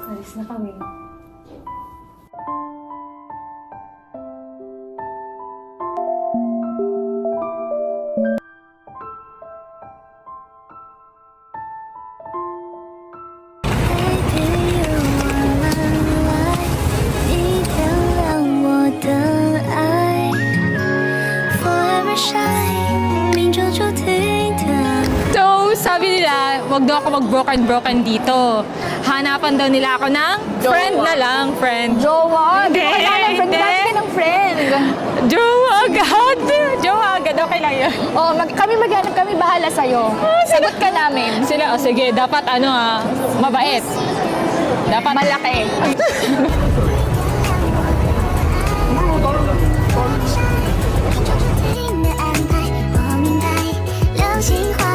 Alis na kami. So, sabi nila, wag daw ako mag-broken dito. Hanapan daw nila ako ng friend na lang, friend. Jowa! Hindi, Kailangan friend. hindi. Dati ka ng friend. Jowa agad! Jowa agad, okay lang yun. Oh, kami maghanap, kami bahala sa'yo. Sagot ka namin. Sila, sige, dapat mabait. Dapat Malaki. 的安排，我明白，流星划